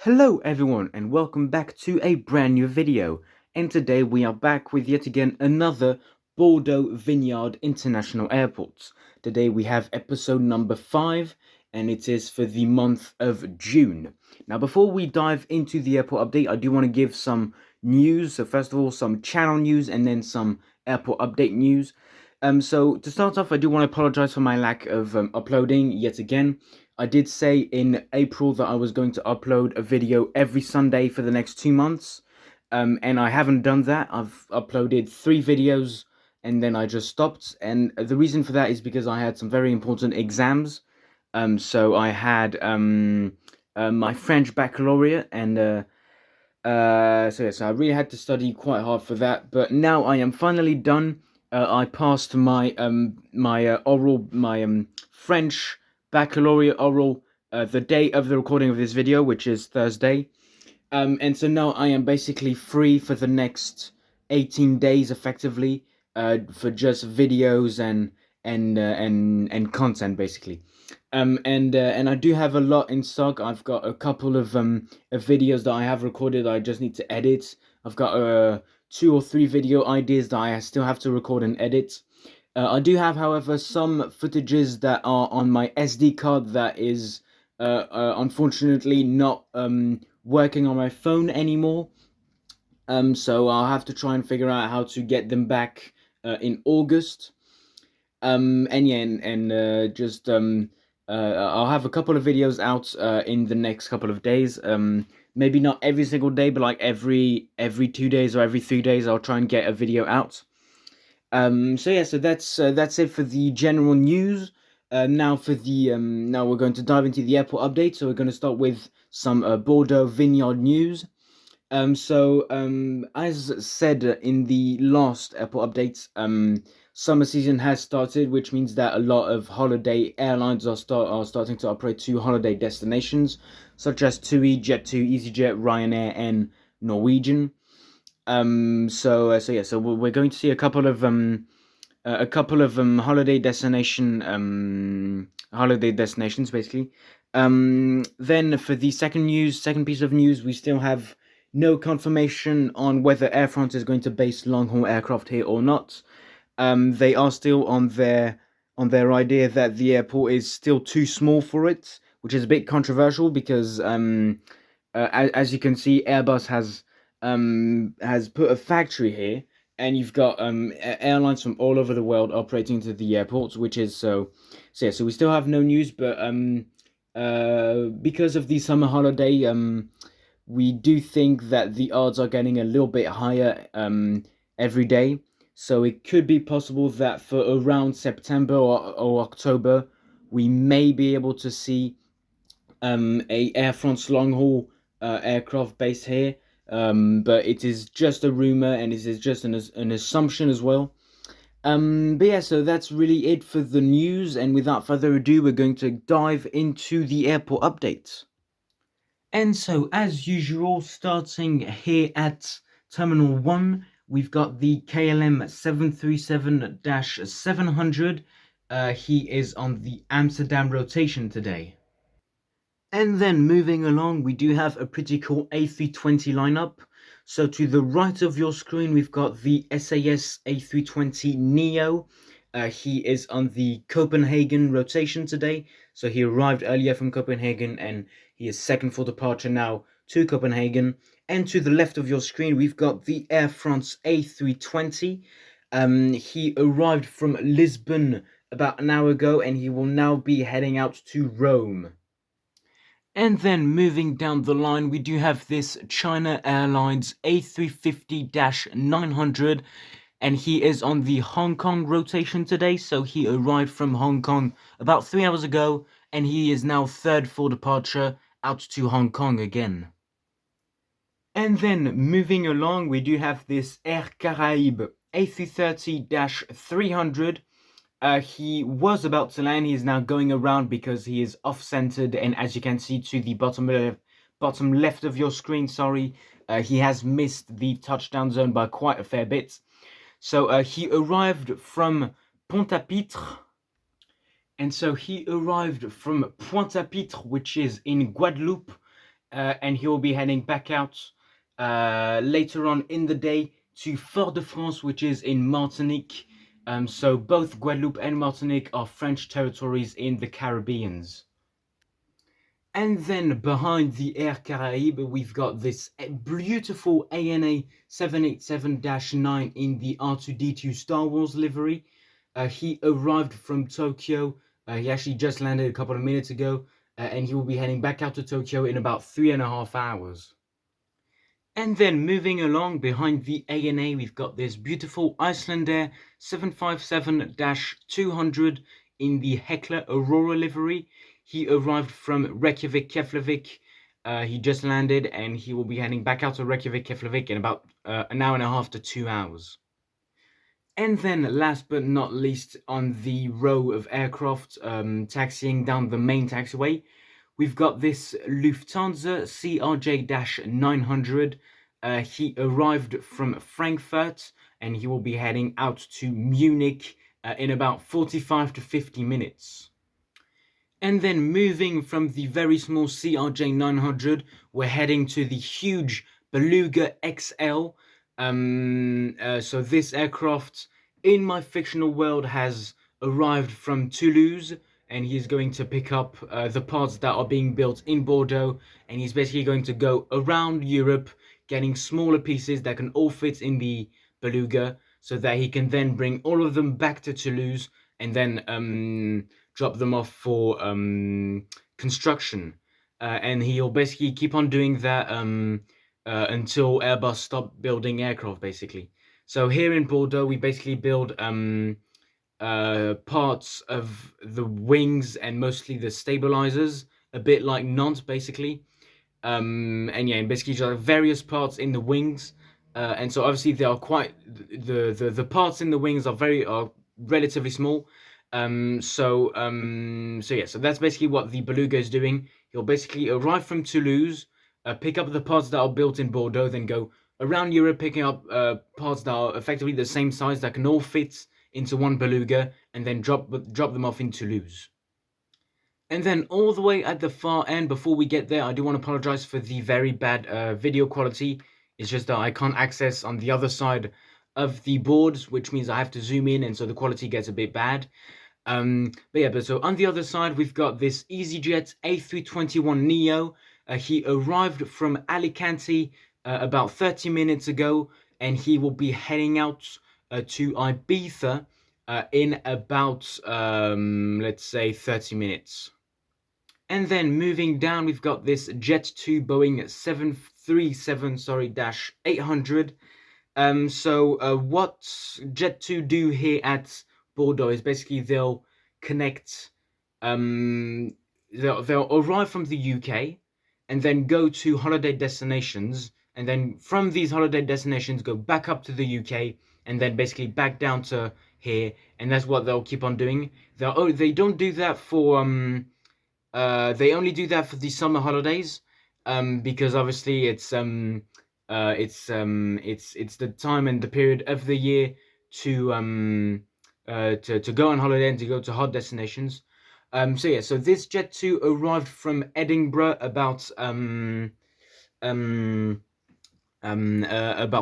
Hello everyone and welcome back to a brand new video, and today we are back with yet again another Bordeaux Vineyard International Airport. Today we have episode number 5 and it is for the month of June. Now before we dive into the airport update, I do want to give some news. So first of all, some channel news and then some airport update news. So to start off, I do want to apologize for my lack of uploading yet again. I did say in April that I was going to upload a video every Sunday for the next 2 months, and I haven't done that. I've uploaded 3 videos and then I just stopped, and the reason for that is because I had some very important exams. So I had my French baccalaureate, and so I really had to study quite hard for that. But now I am finally done. I passed my French baccalaureate oral the day of the recording of this video, which is Thursday. And so now I am basically free for the next 18 days, effectively, for just videos and content, basically. And I do have a lot in stock. I've got a couple of videos that I have recorded. I just need to edit. I've got 2 or 3 video ideas that I still have to record and edit. I do have, however, some footages that are on my SD card that is unfortunately not working on my phone anymore. So I'll have to try and figure out how to get them back in August. And yeah, and just I'll have a couple of videos out in the next couple of days. Maybe not every single day, but like every 2 days or every 3 days, I'll try and get a video out. So yeah, so that's it for the general news. Now we're going to dive into the airport update. So we're going to start with some Bordeaux Vineyard news. As said in the last airport updates, summer season has started, which means that a lot of holiday airlines are starting to operate to holiday destinations, such as TUI, Jet2, EasyJet, Ryanair, and Norwegian. So we're going to see a couple of holiday destinations basically. Then for the second piece of news, we still have no confirmation on whether Air France is going to base long-haul aircraft here or not. They are still on their idea that the airport is still too small for it, which is a bit controversial because as you can see, Airbus has put a factory here, and you've got airlines from all over the world operating to the airports, which is so we still have no news, but because of the summer holiday, we do think that the odds are getting a little bit higher every day. So it could be possible that for around September or October, we may be able to see a Air France long haul aircraft based here. But it is just a rumor, and it is just an assumption as well. But yeah, so that's really it for the news, and without further ado, we're going to dive into the airport updates. And so, as usual, starting here at Terminal 1, we've got the KLM 737-700. He is on the Amsterdam rotation today. And then moving along, we do have a pretty cool A320 lineup. So to the right of your screen, we've got the SAS A320 Neo. He is on the Copenhagen rotation today. So he arrived earlier from Copenhagen and he is second for departure now to Copenhagen. And to the left of your screen, we've got the Air France A320. He arrived from Lisbon about an hour ago, and he will now be heading out to Rome. And then moving down the line, we do have this China Airlines A350-900, and he is on the Hong Kong rotation today. So he arrived from Hong Kong about 3 hours ago, and he is now third for departure out to Hong Kong again. And then moving along, we do have this Air Caraïbes A330-300. He was about to land. He is now going around because he is off-centered, and as you can see to the bottom left of your screen, he has missed the touchdown zone by quite a fair bit. So he arrived from Pointe-à-Pitre, and so he arrived from Pointe-à-Pitre, which is in Guadeloupe, and he will be heading back out later on in the day to Fort-de-France, which is in Martinique. So both Guadeloupe and Martinique are French territories in the Caribbeans. And then behind the Air Caraïbes, we've got this beautiful ANA 787-9 in the R2-D2 Star Wars livery. He arrived from Tokyo. He actually just landed a couple of minutes ago, and he will be heading back out to Tokyo in about 3.5 hours. And then moving along behind the ANA, we've got this beautiful Icelandair 757-200 in the Hekla Aurora livery. He arrived from Reykjavik, Keflavik. He just landed, and he will be heading back out to Reykjavik, Keflavik in about an hour and a half to 2 hours. And then last but not least, on the row of aircraft taxiing down the main taxiway, we've got this Lufthansa CRJ-900. He arrived from Frankfurt, and he will be heading out to Munich in about 45 to 50 minutes. And then moving from the very small CRJ-900, we're heading to the huge Beluga XL. So this aircraft, in my fictional world, has arrived from Toulouse, and he's going to pick up the parts that are being built in Bordeaux, and he's basically going to go around Europe, getting smaller pieces that can all fit in the Beluga, so that he can then bring all of them back to Toulouse, and then drop them off for construction. And he'll basically keep on doing that until Airbus stop building aircraft, basically. So here in Bordeaux, we basically build parts of the wings and mostly the stabilizers, a bit like Nantes, basically. And yeah, and basically just various parts in the wings. And so obviously they are quite the parts in the wings are relatively small. So yeah, so that's basically what the Beluga is doing. He'll basically arrive from Toulouse, pick up the parts that are built in Bordeaux, then go around Europe picking up parts that are effectively the same size that can all fit into one Beluga, and then drop them off in Toulouse. And then all the way at the far end, before we get there, I do want to apologize for the very bad video quality. It's just that I can't access on the other side of the boards, which means I have to zoom in, and so the quality gets a bit bad. But so on the other side, we've got this EasyJet A321neo. He arrived from Alicante about 30 minutes ago, and he will be heading out to Ibiza in about, let's say, 30 minutes. And then moving down, we've got this Jet2 Boeing 737-800. What Jet2 do here at Bordeaux is basically they'll connect, they'll arrive from the UK and then go to holiday destinations, and then from these holiday destinations go back up to the UK and then basically back down to here, and that's what they'll keep on doing. They don't do that for they only do that for the summer holidays, because obviously it's the time and the period of the year to go on holiday and to go to hot destinations. So yeah, so this Jet2 arrived from Edinburgh about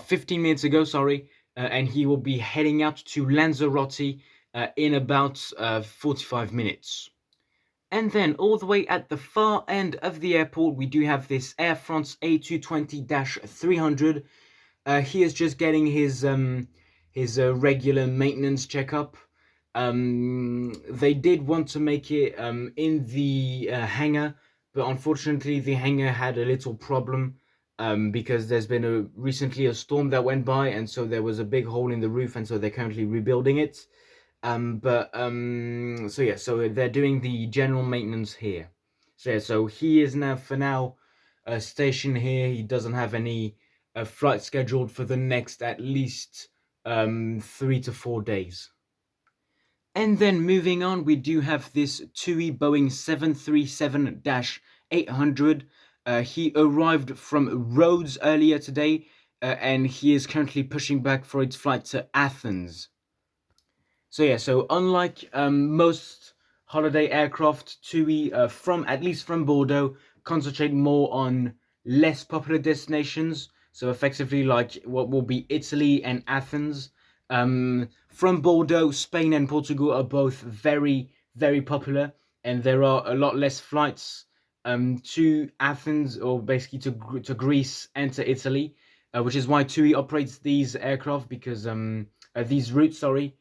15 minutes ago, sorry, and he will be heading out to Lanzarote in about 45 minutes. And then all the way at the far end of the airport, we do have this Air France A220-300. He is just getting his regular maintenance checkup. They did want to make it in the hangar, but unfortunately the hangar had a little problem because there's been recently a storm that went by, and so there was a big hole in the roof, and so they're currently rebuilding it. So yeah, so they're doing the general maintenance here. So yeah, so he is now, for now, stationed here. He doesn't have any flight scheduled for the next at least 3 to 4 days. And then moving on, we do have this TUI Boeing 737-800. He arrived from Rhodes earlier today, and he is currently pushing back for its flight to Athens. So yeah, so unlike most holiday aircraft, TUI, at least from Bordeaux, concentrate more on less popular destinations. So effectively, like what will be Italy and Athens. From Bordeaux, Spain and Portugal are both very, very popular, and there are a lot less flights to Athens, or basically to Greece and to Italy, which is why TUI operates these aircraft, because these routes, sorry,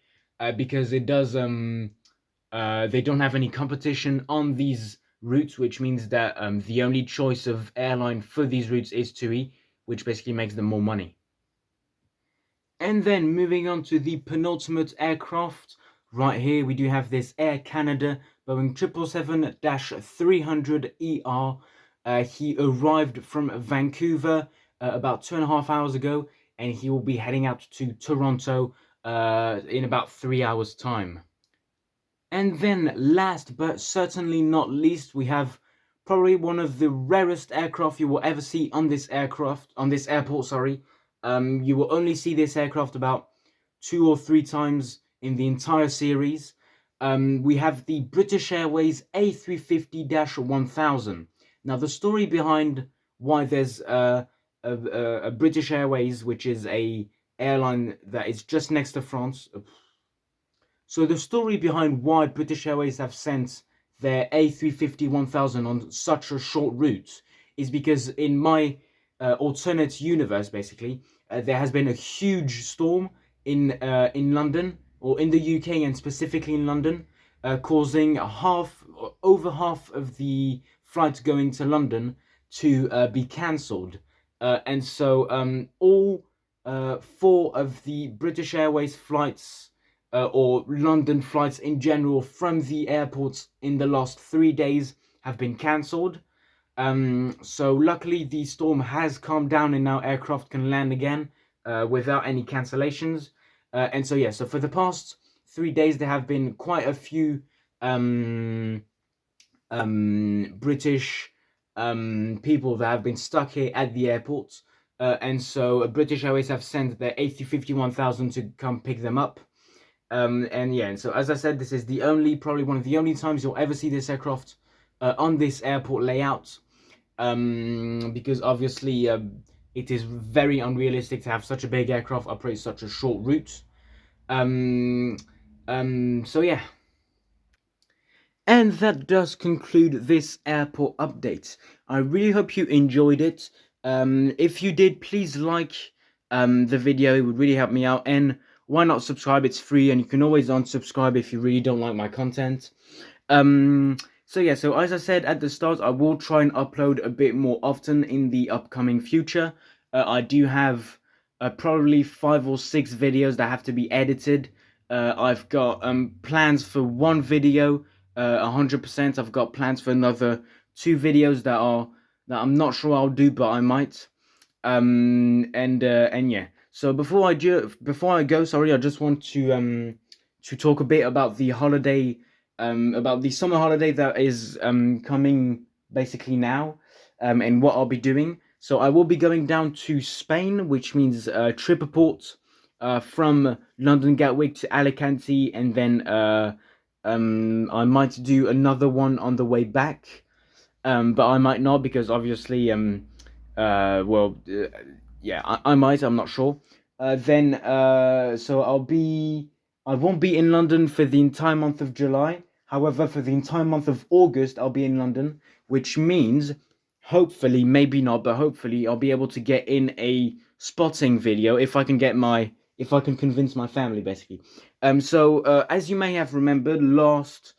because it does they don't have any competition on these routes, which means that the only choice of airline for these routes is TUI, which basically makes them more money. And then moving on to the penultimate aircraft, right here we do have this Air Canada Boeing 777-300ER. He arrived from Vancouver about 2.5 hours ago, and he will be heading out to Toronto in about 3 hours' time. And then last but certainly not least, we have probably one of the rarest aircraft you will ever see on this airport, sorry. You will only see this aircraft about 2 or 3 times in the entire series. We have the British Airways A350-1000. Now, the story behind why there's a British Airways, which is a airline that is just next to France. So the story behind why British Airways have sent their A350-1000 on such a short route is because in my alternate universe, basically, there has been a huge storm in London, or in the UK, and specifically in London, causing over half of the flights going to London to be cancelled. And so all 4 of the British Airways flights, or London flights in general from the airports in the last 3 days have been cancelled. So luckily the storm has calmed down and now aircraft can land again without any cancellations. And so yeah, so for the past 3 days there have been quite a few British people that have been stuck here at the airport. And so British Airways have sent their A350-1000 to come pick them up. And yeah, and so as I said, this is probably one of the only times you'll ever see this aircraft on this airport layout, because obviously it is very unrealistic to have such a big aircraft operate such a short route. So yeah. And that does conclude this airport update. I really hope you enjoyed it. If you did, please like the video. It would really help me out. And why not subscribe? It's free, and you can always unsubscribe if you really don't like my content. So yeah, so as I said at the start, I will try and upload a bit more often in the upcoming future. I do have probably 5 or 6 videos that have to be edited. I've got plans for 1 video, 100%. I've got plans for another 2 videos that I'm not sure I'll do, but I might. And yeah. So before I go, sorry, I just want to talk a bit about the holiday, about the summer holiday that is coming basically now, and what I'll be doing. So I will be going down to Spain, which means Tripleport, from London Gatwick to Alicante, and then I might do another one on the way back, but I might not, because obviously yeah, I might, I'm not sure. So I won't be in London for the entire month of July. However, for the entire month of August, I'll be in London, which means hopefully, maybe not, but hopefully I'll be able to get in a spotting video if I can convince my family, basically. So as you may have remembered, not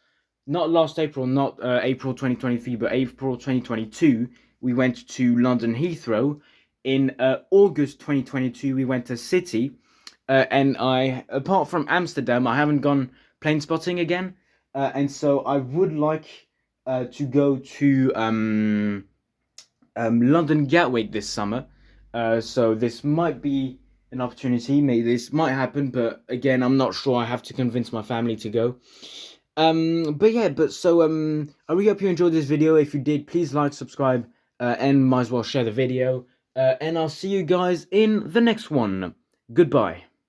last April, not April 2023, but April 2022, we went to London Heathrow. In August 2022, we went to City, and apart from Amsterdam, I haven't gone plane spotting again, and so I would like to go to London Gatwick this summer. So this might be an opportunity. Maybe this might happen, but again, I'm not sure. I have to convince my family to go. But yeah, I really hope you enjoyed this video. If you did, please like, subscribe, and might as well share the video. And I'll see you guys in the next one. Goodbye.